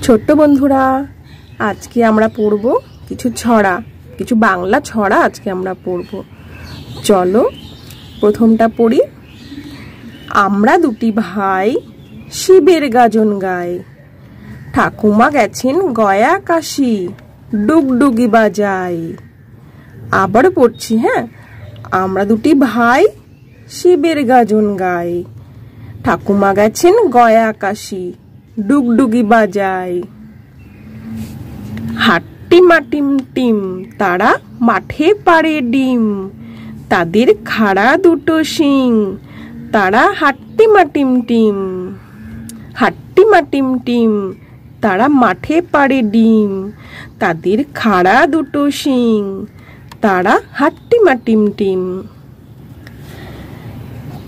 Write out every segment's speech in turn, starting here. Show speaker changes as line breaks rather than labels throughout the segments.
ছোট্ট বন্ধুরা, আজকে আমরা পড়ব কিছু ছড়া, কিছু বাংলা ছড়া আজকে আমরা পড়ব। চলো প্রথমটা পড়ি। আমরা দুটি ভাই শিবের গাজন গাই, ঠাকুমা গেছেন গয়া কাশি, ডুগডুগি বাজাই। আবার পড়ছি, হ্যাঁ। আমরা দুটি ভাই শিবের গাজন গাই, ঠাকুমা গেছেন গয়া কাশি, ডুগডুগি বাজাই। হাট্টিমা টিম টিম, তারা মাঠে পাড়ে ডিম, তাদের খাড়া দুটো শিং, তারা হাট্টিমা টিম টিম। হাট্টিমা টিম টিম, তারা মাঠে পাড়ে ডিম, তাদের খাড়া দুটো শিং, তারা হাট্টিমা টিম টিম।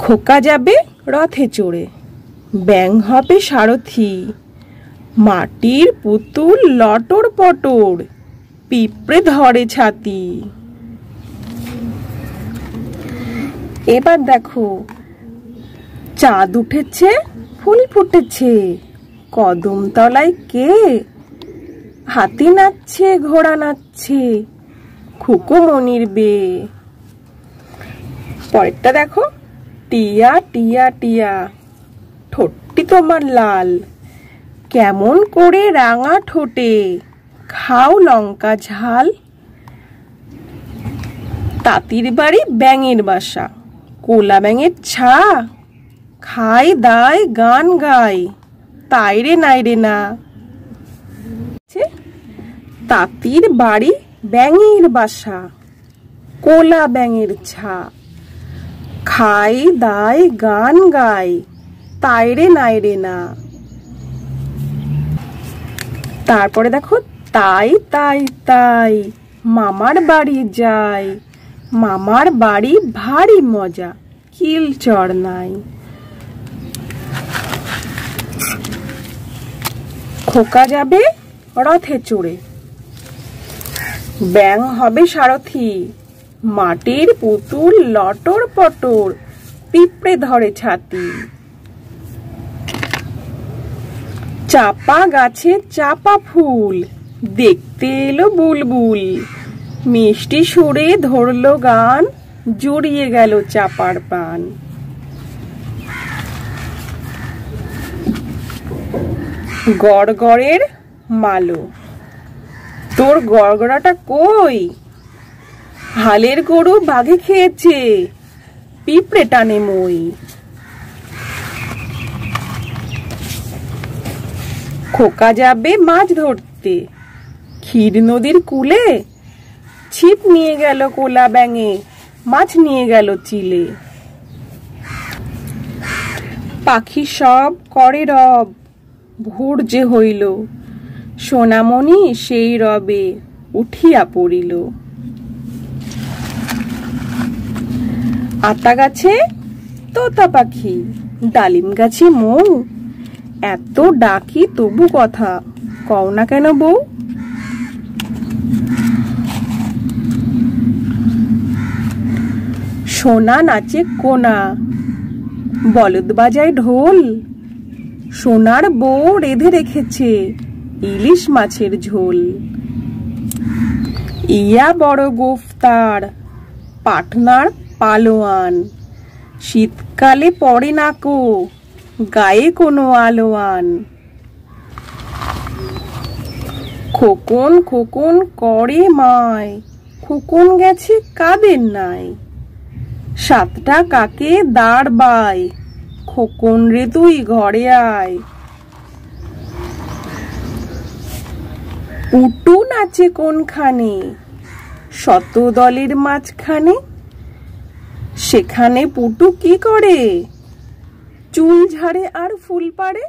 খোকা যাবে রথে চড়ে, ব্যাঙ হবে সারথি, মাটির পুতুল লটর পটর, পিঁপড়ে ধরে ছাতি। এবার দেখো, চাঁদ উঠেছে ফুল ফুটেছে, কদম তলায় কে, হাতি নাচছে ঘোড়া নাচছে, খুকুমনির বে। পরেরটা দেখো, টিয়া টিয়া টিয়া, ঠোঁটটি তোমার লাল, কেমন করে রাঙা ঠোঁটে, খাও লঙ্কা ঝাল। তাঁতির বাড়ি ব্যাঙের বাসা, কোলা ব্যাঙের ছা, খাই দায় গান গায়, তাই রে নাই রে না। তাঁতির বাড়ি ব্যাঙের বাসা, কোলা ব্যাঙের ছা, খাই দায় গান গায়, তাই রে নাই রে না। তারপরে দেখো, তাই তাই তাই, মামার বাড়ি যাই, মামার বাড়ি ভারী মজা, কিল চড় নাই। খোকা যাবে রথে চড়ে, ব্যাঙ হবে সারথি, মাটির পুতুল লটর পটর, পিঁপড়ে ধরে ছাতি। চাপা গাছে চাপা ফুল, দেখতে এলো বুলবুল, মিষ্টি সুরে ধরলো গান, জড়িয়ে গেল চাপার পান। গড়গড়ের মালো, তোর গড়গড়াটা কই, হালের গরু বাঘে খেয়েছে, পিঁপড়ে টানে মই। খোকা যাবে মাছ ধরতে, ক্ষীর নদীর কূলে, ছিপ নিয়ে গেল কোলা ব্যাঙে, মাছ নিয়ে গেল চিলে। পাখি সব করে রব, ভোর যে হইল, সোনামণি সেই রবে উঠিয়া পড়িল। আতা গাছে তোতা পাখি, ডালিম গাছে মৌ, এত ডাকি তবু কথা কও না কেন বউ। সোনা নাচে কোনা, বলদ বাজায় ঢোল, সোনার বউ রেঁধে রেখেছে ইলিশ মাছের ঝোল। ইয়া বড় গোফতার, পাটনার পালোয়ান, শীতকালে পড়ে না কো গায়ে কোনো আলোয়ান। খোকন খোকন করে মায়, খোকন গেছে কাদের নাই, সাতটা কাকে দাঁড় বাই, খোকন রে তুই ঘরে আয়। পুটু নাচে কোনখানে, শত দলের মাঝখানে, সেখানে পুটু কি করে, চুল ঝাড়ে আর ফুল পাড়ে।